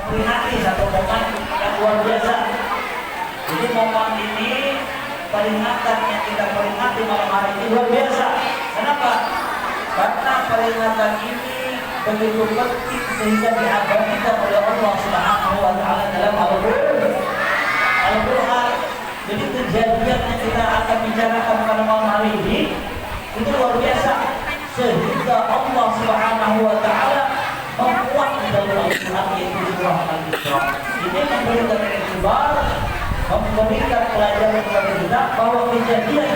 memperingati satu momen yang luar biasa. Jadi momen ini, peringatan yang kita peringati malam hari ini luar biasa. Kenapa? Karena peringatan ini begitu penting sehingga diabadikan oleh Allah Subhanahu wa taala dalam Al-Qur'an. Jadi kejadian yang kita akan bicarakan pada malam hari ini itu luar biasa, sehingga Allah Subhanahu wa taala membuat dalam Al-Qur'an yaitu surah Al-Isra. Ini memberikan iktibar, memberikan pelajaran kepada kita bahwa kejadian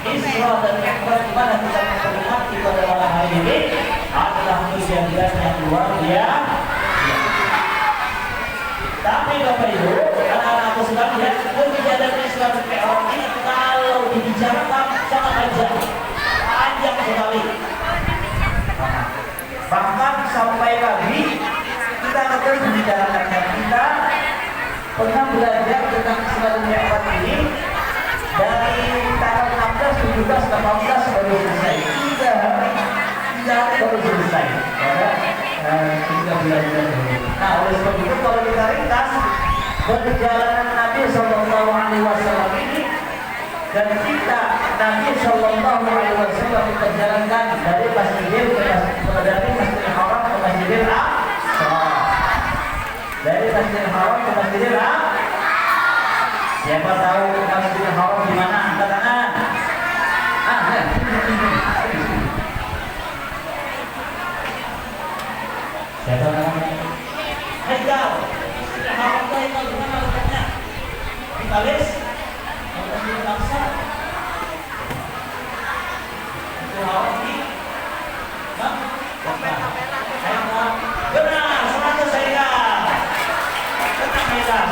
Isra dan Mi'raj di mana kita memperingati pada malam hari ini adalah kejadian yang luar biasa. Tapi Bapak Ibu, anak-anakku sekalian, kejadian Isra dan Mi'raj ini kalau dibicarakan sangat panjang sekali. Bahkan sampai pagi kita akan terus membicarakan, dan kita pernah belajar tentang Isra dan Mi'raj ini dari tanggal 16, 17, 18 baru selesai. 3 hari baru selesai. Kita belajar. Nah, oleh sebab itu kalau kita ringkas perjalanan Nabi Sallallahu Alaihi Wasallam ini, dan kita Nabi Sallallahu Alaihi Wasallam kita jalankan dari Masjidil Haram ke Masjidil Aqsa. Dari Masjidil Haram ke Masjidil Aqsa. Siapa tahu Masjidil Haram di mana? Angkat tangan. Siapa namanya? Haikal. Masjidil Haram itu Haikal di mana letaknya? Di Palis? Atau Masjidil Aqsa? Masjidil Haram di Haikal. Benar, 100 Haikal. Tenang Haikal.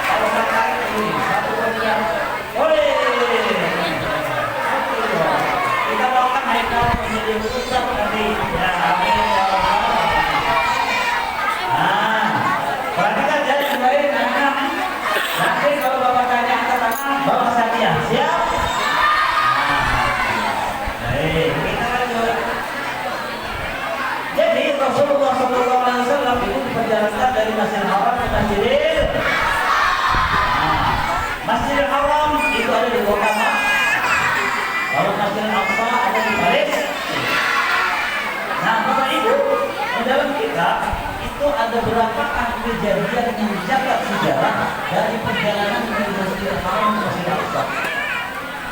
Kalau kata ini satu bagian, boleh. Kita doakan Haikal menjadi ustaz nanti. Ya, amin ya Allah. Nah, perhatikan jadi baik anak. Nanti kalau bapak tanya angkat tangan, bapak saja siap. Baik, kita lanjut. Jadi Rasulullah SAW itu diperjalankan dari Masjidil Haram ke Masjidil Haram itu ada di Mekah. Kalau Masjidil Aqsa ada di Paris. Nah, Bapak Ibu, di dalam kitab itu ada beberapa kejadian yang mencatat sejarah dari perjalanan dari Masjidil Haram ke Masjidil Aqsa.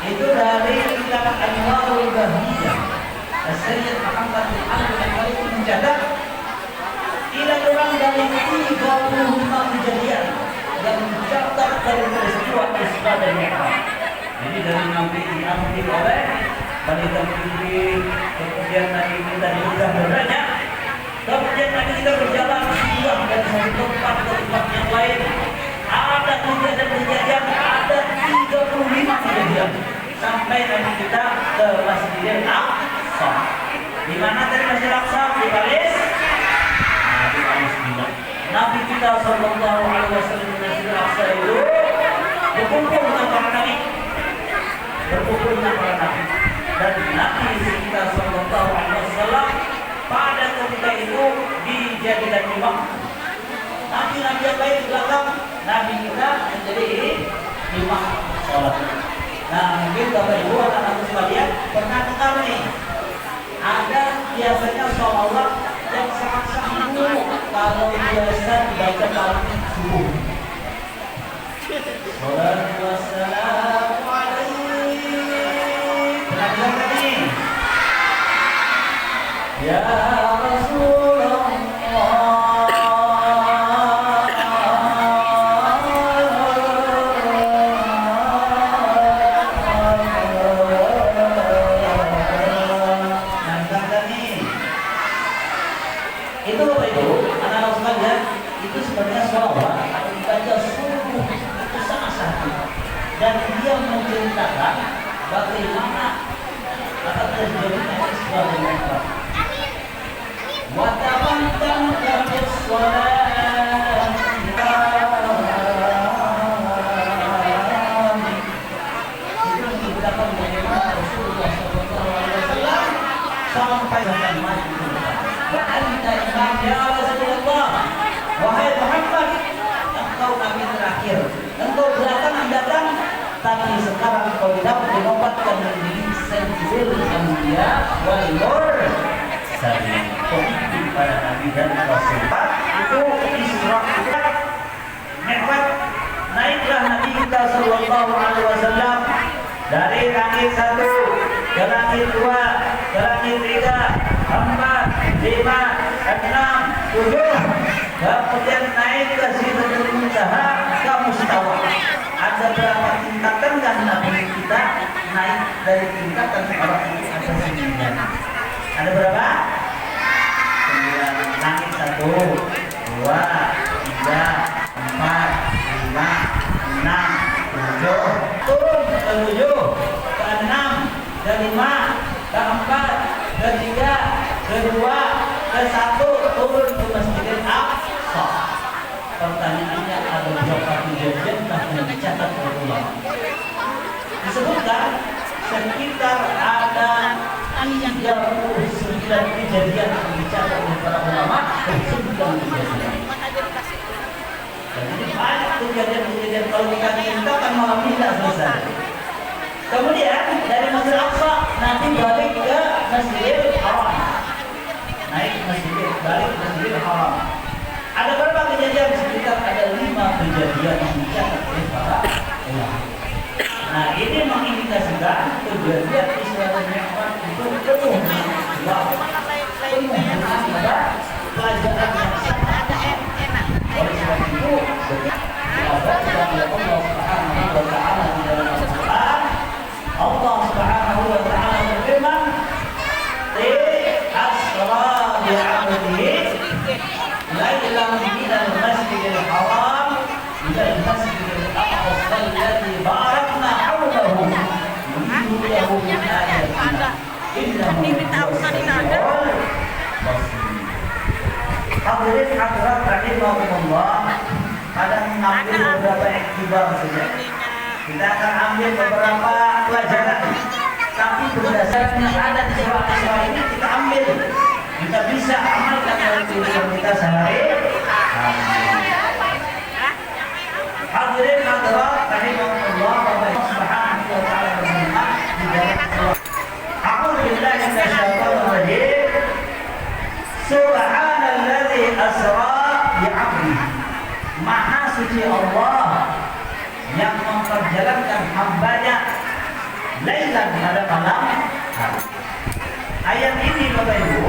Itu dari kitab Anwarul Bahiyah. Sayyid Muhammad bin Ali itu mencatat tidak kurang dari 35 kejadian yang mencatat dari peristiwa Isra dan Mi'raj. Jadi dari Nabi diambil oleh wanita putih, kemudian Nabi kita diunggah berbanyak, kemudian Nabi kita berjalan singgah dari satu tempat ke tempat yang lain. Ada kejadian, ada 35 kejadian sampai Nabi kita ke Masjidil Aqsa. Di mana tadi Masjidil Aqsa? Di Paris. Di Paris juga. Nabi kita Sallallahu Alaihi Wasallam di Masjidil Aqsa itu berkumpul dengan para nabi, dan Nabi kita Sallallahu Alaihi Wasallam pada ketika itu dijadikan imam. Nabi-nabi yang lain di belakang, Nabi kita menjadi imam sholat. Nah, mungkin Bapak Ibu anak-anak sekalian pernah dengar nih, ada biasanya sholat yang sangat sahdu kalau biasa dibaca malam subuh. Salatu wassalamu alaihi. Pernah dengar tadi? Ya Rasulullah. Itu Bapak Ibu, anak-anak sekalian, itu sebenarnya sholawat atau dibaca subuh itu sangat sahih, dan dia menceritakan bagaimana akan terjadinya Isra dan Mi'raj. Wa tabaddalna bis-shalat itu menceritakan bagaimana Rasulullah SAW sampai zaman mati. Wa anta imam ya Rasulullah, wahai Alaihi Wasallam dari langit 1 ke langit 2 ke langit 3 4 5 6 7 kemudian naik ke Sidratul Muntaha ke Mustawa. Ada berapa tingkatan kan Nabi kita naik dari tingkatan seorang itu ada 9. Ada berapa? 9. Langit 1 2 3 4 5 6 7 turun ke 7 ke 6 ke 5 ke 4 ke 3 ke 2 ke 1 turun ke Masjidil Aqsa. Pertanyaannya ada berapa kejadian yang dicatat oleh ulama? Disebutkan sekitar ada 39 kejadian yang dicatat oleh para ulama dan 9 kejadian. Jadi banyak kejadian-kejadian kalau kita ceritakan malam ini tidak selesai. Kemudian dari Masjidil Aqsa nanti balik ke Masjidil Haram. Naik Masjidil, balik ke Masjidil Haram. Ada berapa kejadian? Sekitar ada 5 kejadian yang dicatat oleh para ulama. Nah, ini mengindikasikan kejadian Isra dan Mi'raj itu penuh dengan penuh dengan pelajaran yang sangat enak. Oleh sebab itu, diabadikan oleh Allah Subhanahu wa Ta'ala di dalam Al-Quran. Allah Subhanahu wa Ta'ala berfirman, "Asra bi'abdihi lailan minal masjidil haram ilal masjidil aqsa alladzi barakna hawlahu linuriyahu min ayatina innahu huwas sami'ul basir." Hadirin hadirat rahimahumullah, pada mengambil beberapa iktibar saja. Kita akan ambil beberapa pelajaran, tapi berdasarkan yang ada di surah Isra ini kita ambil, kita bisa amalkan dalam kehidupan kita sehari-hari. Hadirin hadirat rahimahumullah, Allah Subhanahu wa Ta'ala berfirman di dalam surah A'udzu billahi minasyaitonir rajim. Subhanalladzi asra bi'abdihi. Maha suci Allah yang memperjalankan hambanya lailan pada malam hari. Ayat ini Bapak Ibu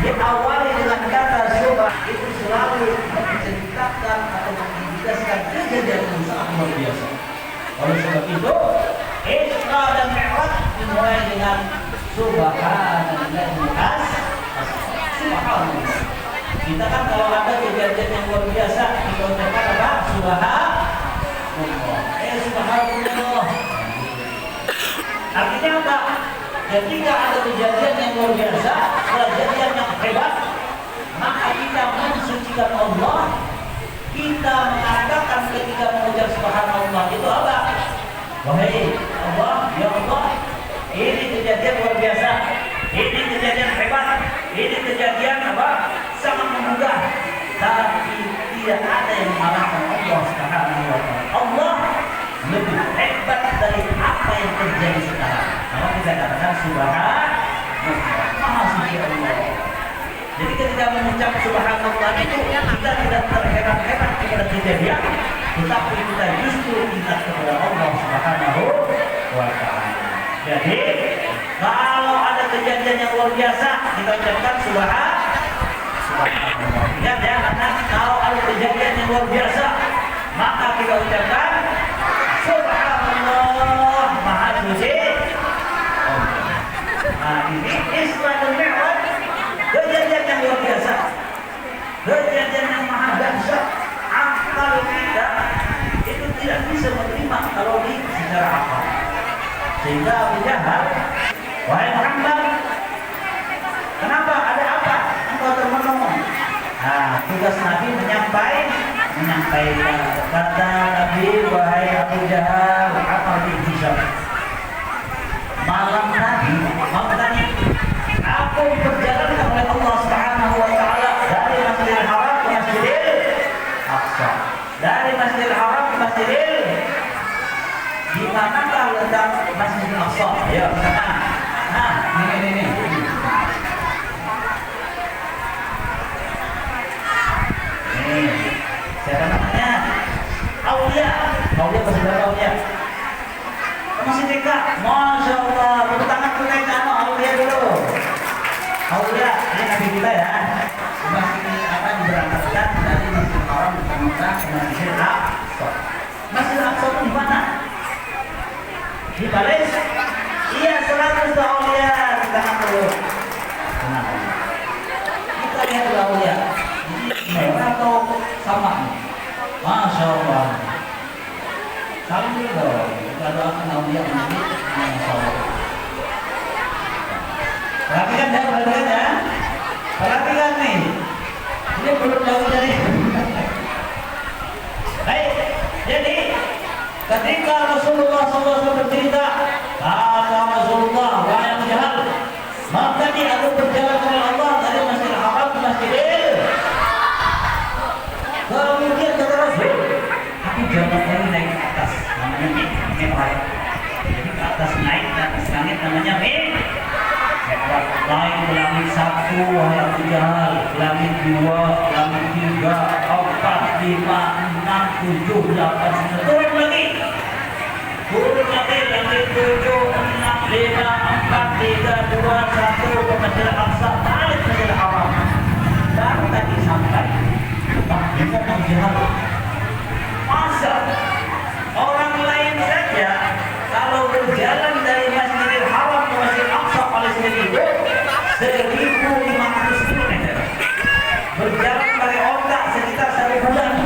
diawali dengan kata subhan, itu selalu menceritakan atau mengindikasikan kejadian yang sangat luar biasa. Oleh sebab itu Isra dan Mi'raj dimulai dengan Subhanalladzi asra. Subhanallah. Kita kan kalau ada kejadian yang luar biasa kita ucapkan apa? Subhanallah. Subhanallah. Artinya apa? Ketika ada kejadian yang luar biasa, kejadian yang hebat, maka kita mensucikan Allah. Kita mengatakan ketika mengucap Subhanallah itu apa? Wahai Allah, ya Allah, ini kejadian luar biasa, ini kejadian hebat, ini kejadian apa? Sangat memudah, tapi tidak ada yang mengalahkan Allah Subhanahu wa Ta'ala. Allah lebih hebat dari apa yang terjadi sekarang. Maka kita katakan Subhanallah, Maha suci Allah. Jadi ketika mengucap Subhanallah itu kita tidak terhebat-hebat kepada kejadian, tetapi kita justru ingat kepada Allah Subhanahu wa Ta'ala. Jadi kalau ada kejadian yang luar biasa, kita ucapkan Subhanallah. Ingat ya, karena kalau ada kejadian yang luar biasa, maka kita ucapkan Subhanallah, Maha suci. Nah, ini Isra dan Mi'raj, kejadian yang luar biasa, kejadian yang maha dahsyat. Akal kita itu tidak bisa menerima kalau secara akal. Sehingga Abu Jahal, wahai Muhammad, kenapa, ada apa engkau termenung? Nah, tugas Nabi menyampaikan. Kata Nabi, wahai Abu Jahal, apa dihisab? Malam tadi aku diperjalankan oleh Allah Subhanahu wa Ta'ala dari Masjidil Haram ke Masjidil Aqsa. Dari Masjidil Haram ke Masjidil, di manakah letak Masjidil Aqsa? Ya, sana. Nah, ini. Siapa namanya? Aulia Masjidil Haram ya? Masih TK, Masya Allah, tepuk tangan untuk TK, Aulia dulu. Aulia, ini nabi kita ya. Masjid akan diberangkatkan dari Masjidil Haram ke Mekah ke Masjidil Aqsa. Masjidil Aqsa itu di mana? Di Palestina. Iya, 100 Aulia, tepuk tangan dulu. Nah, kita lihat dulu Aulia. Ini merah atau sama nih? Masya Allah. Saling dulu dong. Kita doakan Aulia ini. Masya Allah. Perhatikan ya. Perhatikan nih. Ini belum jauh dari. Baik. Jadi ketika Rasulullah SAW bercerita, kata Rasulullah, wahai Abu Jahal, maka dia akan berjalan oleh Allah dari Masjidil Haram ke Masjidil. Kemudian kata Rasul, aku jangan naik ke atas, namanya mi'raj. Jadi ke atas naik ke atas langit namanya mi'raj. Naik ke langit 1, wahai Abu Jahal, langit 2, langit 3, 4, 5, 6, 7, 8, turun lagi. Turun lagi langit 7, 6, 5, 4, 3, 2, 1 ke Masjidil Aqsa, balik Masjidil Haram. Baru tadi sampai. Ingat Abu Jahal, masa orang lain saja kalau berjalan dari Masjidil Haram ke Masjidil Aqsa Palestina itu 1.500 km, berjalan pakai otak sekitar 1 bulan